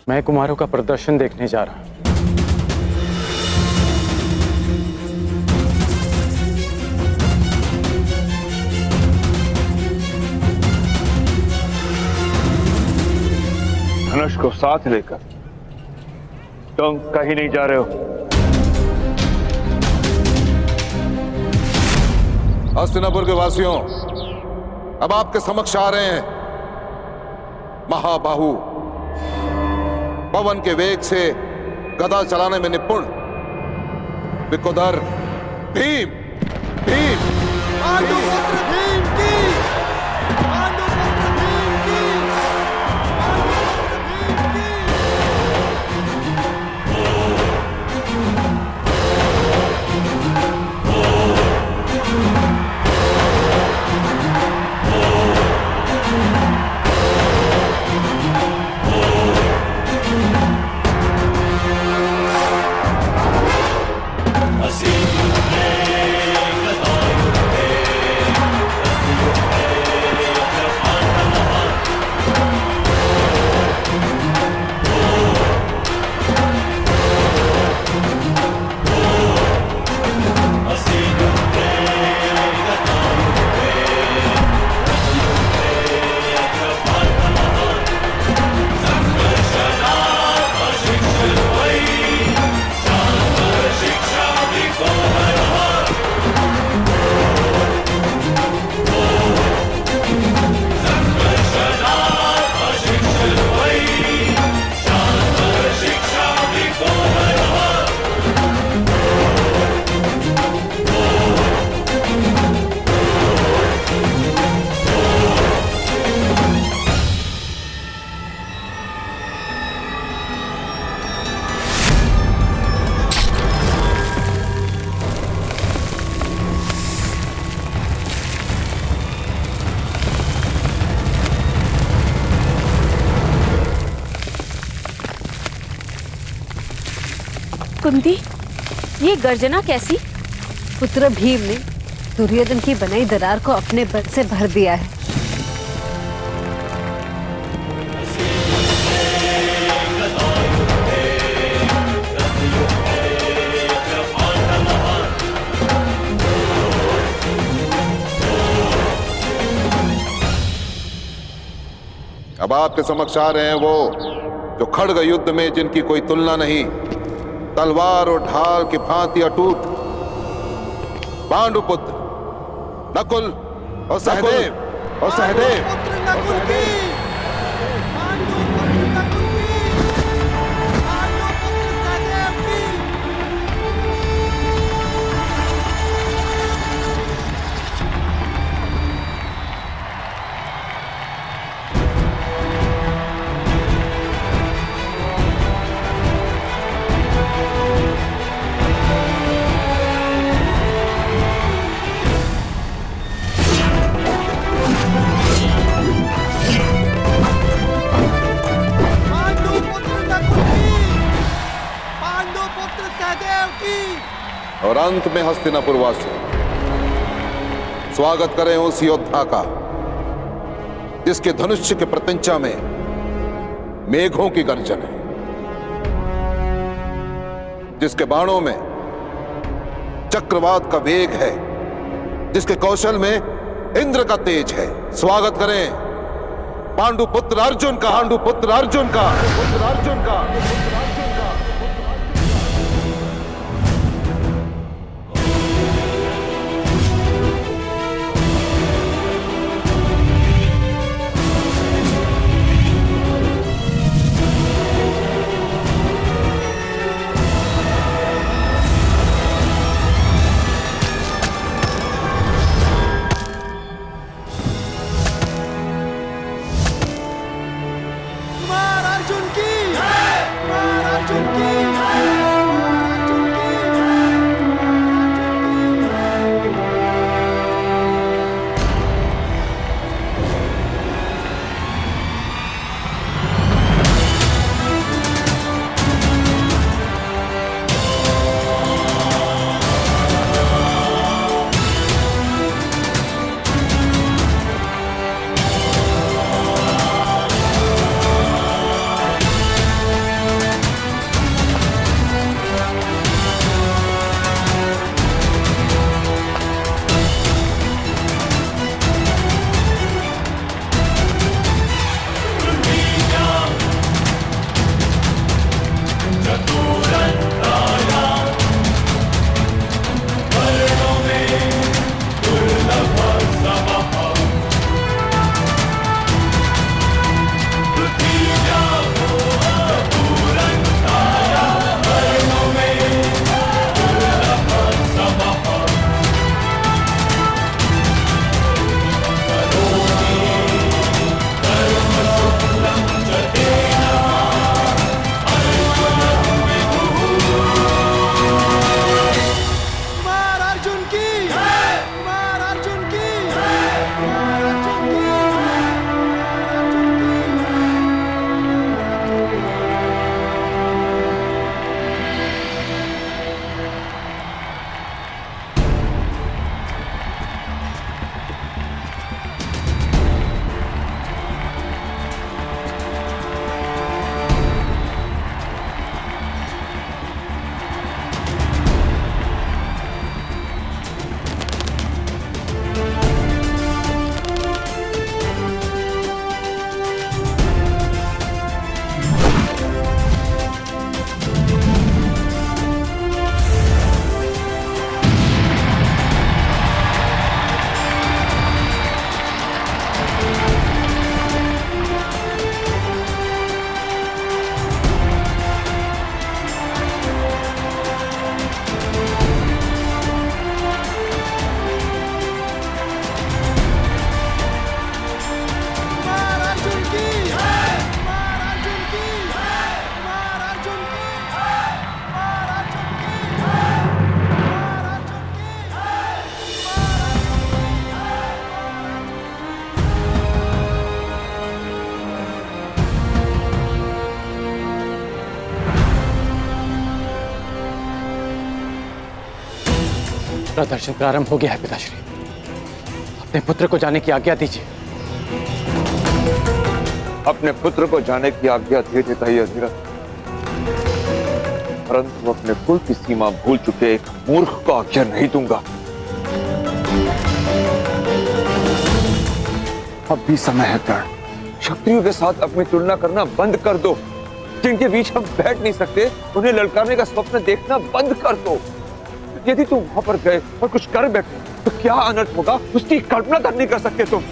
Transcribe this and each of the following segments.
मैं कुमारों का प्रदर्शन देखने जा रहा हूं। धनुष को साथ लेकर तुम कहीं नहीं जा रहे हो। हस्तिनापुर के वासियों, अब आपके समक्ष आ रहे हैं महाबाहु, पवन के वेग से गदा चलाने में निपुण विकोधर भीम। भीम पांडुपुत्र भीम की, पांडुपुत्र भीम की, पांडुपुत्र भीम की। कुंती, ये गर्जना कैसी? पुत्र भीम ने दुर्योधन की बनाई दरार को अपने बल से भर दिया है। अब आपके समक्ष आ रहे हैं वो जो खड्ग युद्ध में जिनकी कोई तुलना नहीं, तलवार और ढाल की भांति अटूट पांडुपुत्र नकुल और सहदेव और सहदेव। पांडुपुत्र नकुल की, पांडुपुत्र नकुल की, पांडुपुत्र सहदेव की। पांडुपुत्र नकुल की, पांडुपुत्र सहदेव की। और अंत में हस्तिनापुर वासी स्वागत करें उस योद्धा का जिसके धनुष्य के प्रत्यंचा में मेघों की गर्जन है, जिसके बाणों में चक्रवात का वेग है, जिसके कौशल में इंद्र का तेज है। स्वागत करें पांडुपुत्र अर्जुन का, पांडुपुत्र अर्जुन का, पुत्र अर्जुन का। कुमार अर्जुन की, कुमार अर्जुन की, कुमार अर्जुन की। प्रदर्शन प्रारंभ हो गया है पिताश्री। अपने पुत्र को जाने की आज्ञा दीजिए। अपने पुत्र को जाने की आज्ञा दे देता ही अधिरथ, परंतु अपने कुल की सीमा भूल चुके एक मूर्ख को आज्ञा नहीं दूंगा। अब भी समय है कर्ण, क्षत्रियों के साथ अपनी तुलना करना बंद कर दो। जिनके बीच हम बैठ नहीं सकते उन्हें ललकारने का स्वप्न देखना बंद कर दो। यदि तुम वहां पर गए और कुछ कर बैठे तो क्या अनर्थ होगा, उसकी कल्पना तक नहीं कर सकते तुम।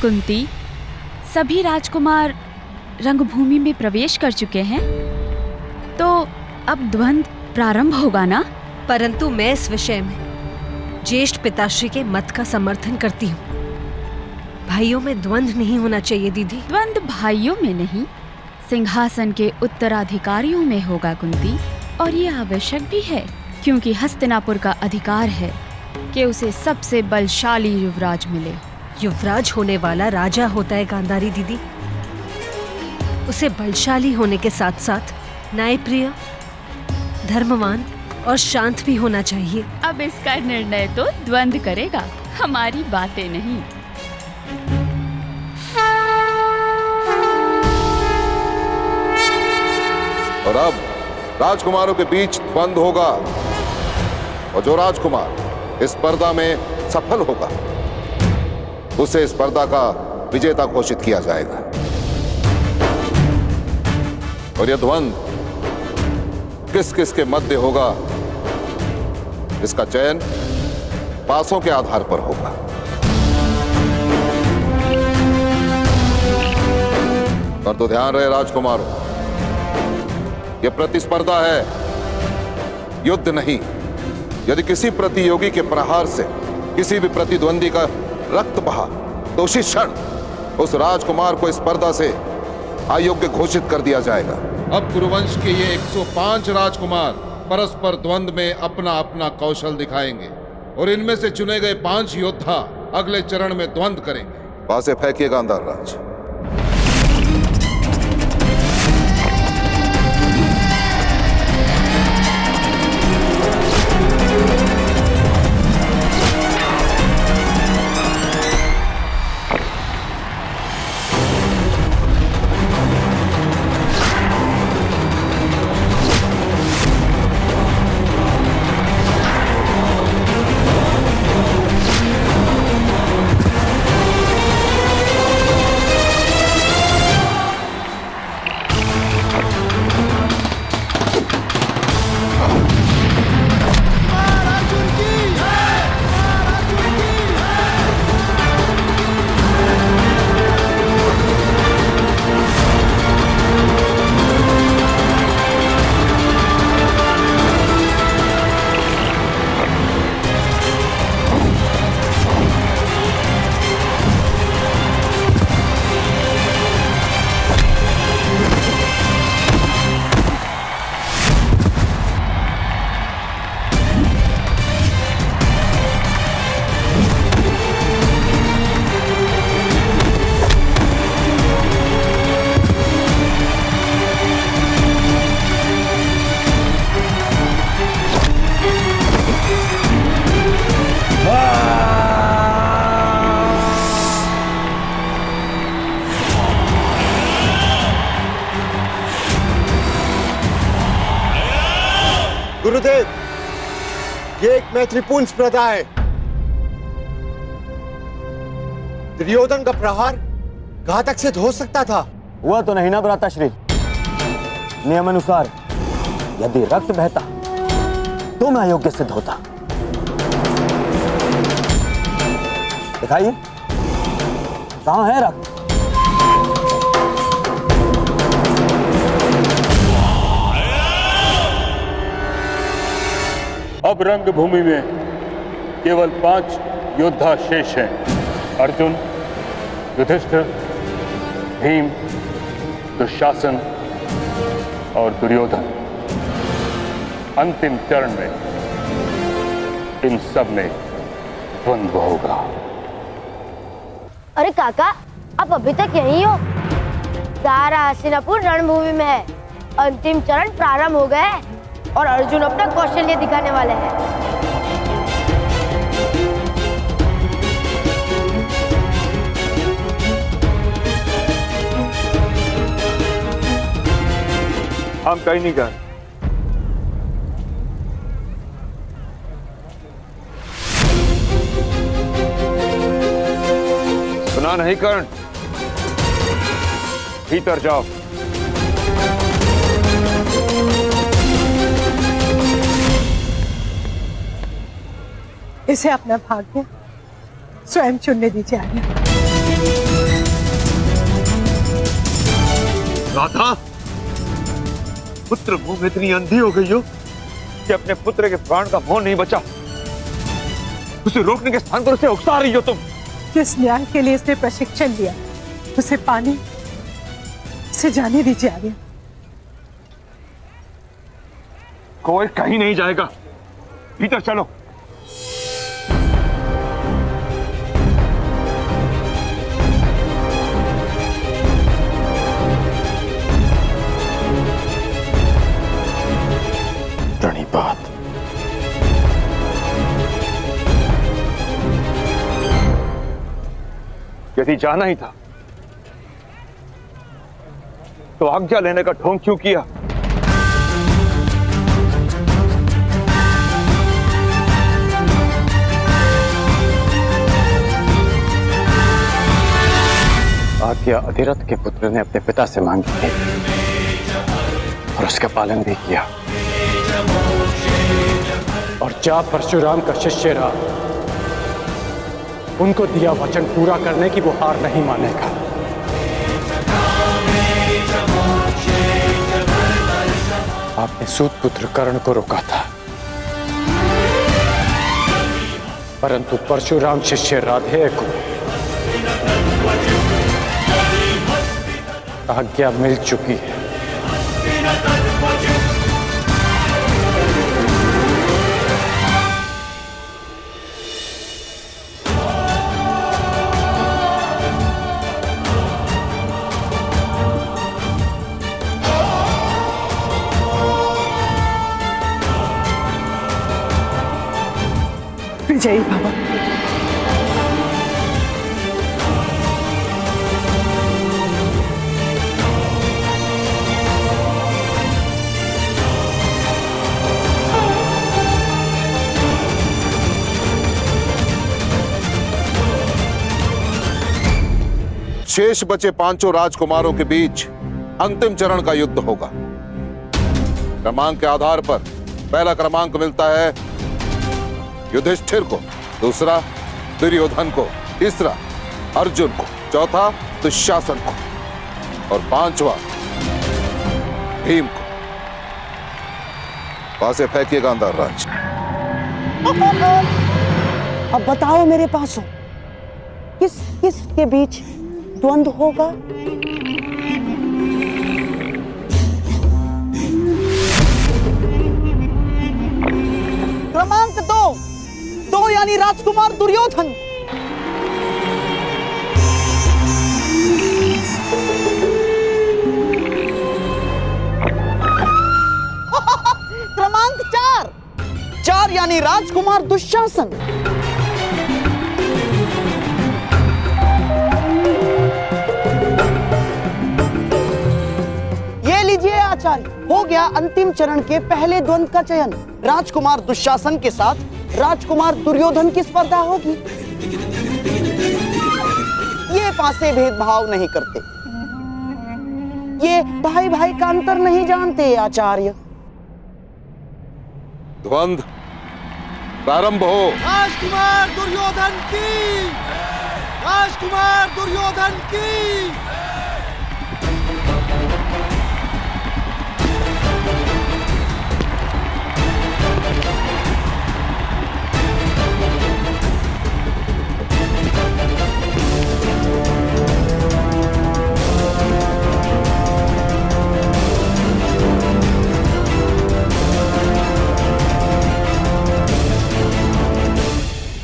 कुंती, सभी राजकुमार रंगभूमि में प्रवेश कर चुके हैं, तो अब द्वंद्व प्रारंभ होगा ना? परंतु मैं इस विषय में ज्येष्ठ पिताश्री के मत का समर्थन करती हूँ। भाइयों में द्वंद्व नहीं होना चाहिए दीदी। द्वंद्व भाइयों में नहीं, सिंहासन के उत्तराधिकारियों में होगा कुंती। और ये आवश्यक भी है, क्योंकि हस्तिनापुर का अधिकार है कि उसे सबसे बलशाली युवराज मिले। युवराज होने वाला राजा होता है गांधारी दीदी। उसे बलशाली होने के साथ साथ न्यायप्रिय, धर्मवान और शांत भी होना चाहिए। अब इसका निर्णय तो द्वंद्व करेगा, हमारी बातें नहीं। और अब राजकुमारों के बीच द्वंद्व होगा, और जो राजकुमार इस स्पर्धा में सफल होगा उसे स्पर्धा का विजेता घोषित किया जाएगा। और यह द्वंद्व किस किस के मध्य होगा, इसका चयन पासों के आधार पर होगा। पर तो ध्यान रहे राजकुमारों, यह प्रतिस्पर्धा है, युद्ध नहीं। यदि किसी प्रतियोगी के प्रहार से किसी भी प्रतिद्वंदी का रक्त बहा तो उसी क्षण उस राजकुमार को स्पर्धा से अयोग्य घोषित कर दिया जाएगा। अब कुरुवंश के ये 105 राजकुमार परस्पर द्वंद्व में अपना अपना कौशल दिखाएंगे, और इनमें से चुने गए 5 योद्धा अगले चरण में द्वंद्व करेंगे। वहां से फेंकिए गांधार राज। ये एक मैत्रीपूर्ण स्पर्धा है। दुर्योधन का प्रहार घातक सिद्ध हो सकता था। हुआ तो नहीं ना भ्राताश्री। नियम अनुसार यदि रक्त बहता तो मैं अयोग्य सिद्ध होता। दिखाइए कहां है रक्त। अब रंगभूमि में केवल 5 योद्धा शेष हैं। अर्जुन, युधिष्ठिर, भीम, दुशासन और दुर्योधन। अंतिम चरण में इन सब में द्वंद्व होगा। अरे काका, आप अभी तक यहीं हो? सारा हस्तिनापुर रणभूमि में है। अंतिम चरण प्रारंभ हो गए हैं और अर्जुन अपना कौशल्य दिखाने वाले हैं। हम कहीं नहीं गए। सुना नहीं कर्ण? भीतर जाओ। इसे अपना भाग्य स्वयं चुनने दीजिए आर्य। राधा, पुत्र मुंह में इतनी अंधी हो गई हो कि अपने पुत्र के प्राण का मोह नहीं बचा। उसे रोकने के स्थान पर उसे उकसा रही हो तुम। जिस न्याय के लिए इसने प्रशिक्षण लिया उसे पानी से जाने दीजिए आर्य। कोई कहीं नहीं जाएगा। भीतर चलो। बात यदि जाना ही था तो आज्ञा लेने का ढोंग क्यों किया? आज्ञा अधिरथ के पुत्र ने अपने पिता से मांगी थी और उसका पालन भी किया। और जा परशुराम का शिष्य रहा, उनको दिया वचन पूरा करने की वो हार नहीं मानेगा। आपने सूत पुत्र कर्ण को रोका था, परंतु परशुराम शिष्य राधेय को आज्ञा मिल चुकी है। विजयी भव। शेष बचे 5 राजकुमारों के बीच अंतिम चरण का युद्ध होगा। क्रमांक के आधार पर पहला क्रमांक मिलता है युधिष्ठिर को, दूसरा दुर्योधन को, तीसरा अर्जुन को, चौथा दुशासन को और 5वां भीम को। पासे फेंकिए गांधार राज। अब बताओ मेरे पास हो, किस किस के बीच द्वंद्व होगा? क्रमांक 2 यानी राजकुमार दुर्योधन। क्रमांक 4 यानी राजकुमार दुशासन। ये लीजिए आचार्य, हो गया अंतिम चरण के पहले द्वंद्व का चयन। राजकुमार दुशासन के साथ राजकुमार दुर्योधन की स्पर्धा होगी। ये पासे भेदभाव नहीं करते, ये भाई भाई का अंतर नहीं जानते आचार्य। द्वंद्व प्रारंभ हो। राजकुमार दुर्योधन की, राजकुमार दुर्योधन की।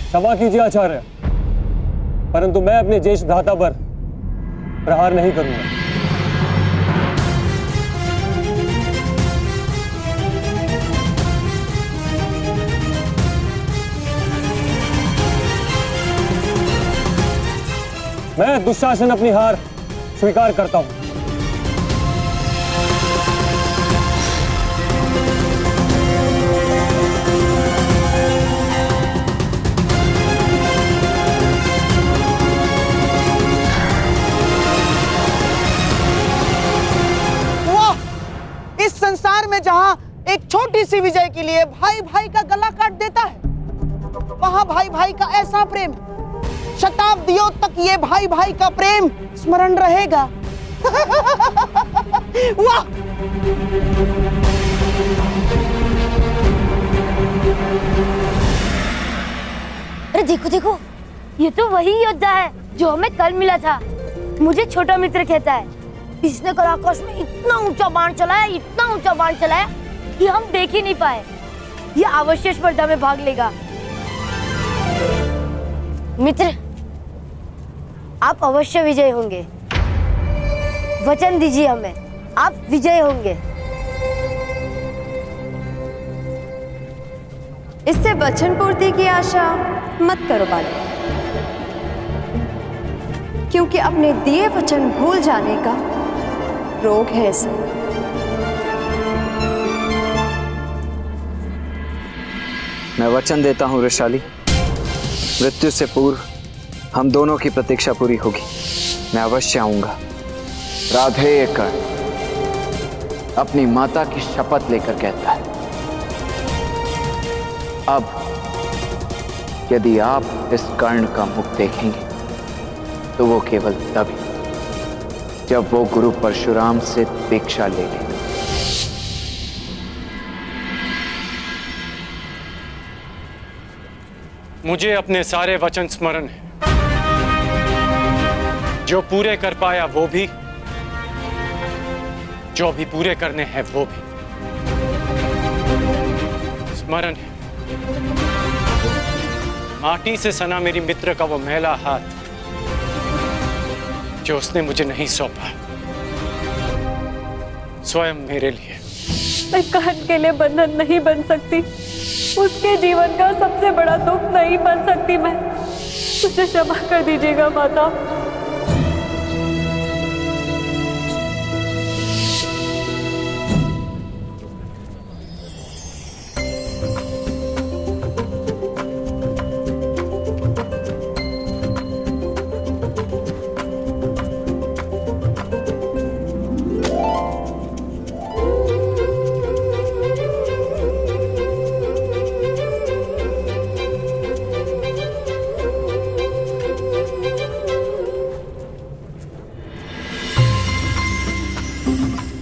क्षमा कीजिए आचार्य, परंतु मैं अपने ज्येष्ठ भ्राता पर प्रहार नहीं करूंगा। मैं दुशासन अपनी हार स्वीकार करता हूं। संसार में जहां एक छोटी सी विजय के लिए भाई भाई का गला काट देता है, वहां भाई भाई का ऐसा प्रेम, शताब्दियों तक ये भाई भाई का प्रेम स्मरण रहेगा। वाह! अरे देखो देखो, ये तो वही योद्धा है जो हमें कल मिला था। मुझे छोटा मित्र कहता है। इसने कल आकाश में इतना ऊंचा बाण चलाया, इतना ऊंचा बाण चलाया कि हम देख ही नहीं पाए। ये अवश्य स्पर्धा में भाग लेगा। मित्र, आप अवश्य विजय होंगे। वचन दीजिए हमें, आप विजय होंगे। इससे वचन पूर्ति की आशा मत करो बालक, क्योंकि अपने दिए वचन भूल जाने का रोग है इसे। मैं वचन देता हूं वृषाली, मृत्यु से पूर्व हम दोनों की प्रतीक्षा पूरी होगी। मैं अवश्य आऊंगा। राधे ये कर्ण अपनी माता की शपथ लेकर कहता है। अब यदि आप इस कर्ण का मुख देखेंगे तो वो केवल तभी जब वो गुरु परशुराम से दीक्षा ले लेगा। मुझे अपने सारे वचन स्मरण है, जो पूरे कर पाया वो भी, जो भी पूरे करने हैं वो भी स्मरण है। माटी से सना मेरी मित्र का वो मैला हाथ जो उसने मुझे नहीं सौंपा, स्वयं मेरे लिए। मैं कर्ण के लिए बंधन नहीं बन सकती, उसके जीवन का सबसे बड़ा दुख नहीं बन सकती मैं। मुझे क्षमा कर दीजिएगा माता।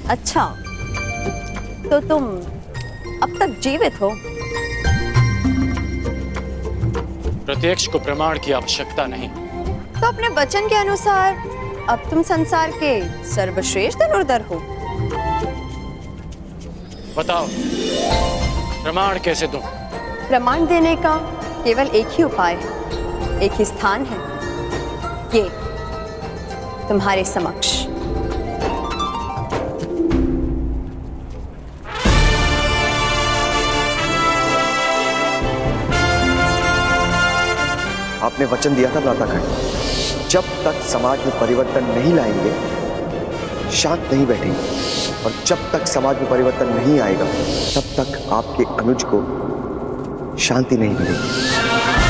अच्छा, तो तुम अब तक जीवित हो? प्रत्यक्ष को प्रमाण की आवश्यकता नहीं। तो अपने वचन के अनुसार अब तुम संसार के सर्वश्रेष्ठ धनुर्धर हो। बताओ, प्रमाण कैसे दूं? प्रमाण देने का केवल एक ही उपाय है, एक ही स्थान है, ये तुम्हारे समक्ष। आपने वचन दिया था भ्रातागण, जब तक समाज में परिवर्तन नहीं लाएंगे शांत नहीं बैठेंगे, और जब तक समाज में परिवर्तन नहीं आएगा तब तक आपके अनुज को शांति नहीं मिलेगी।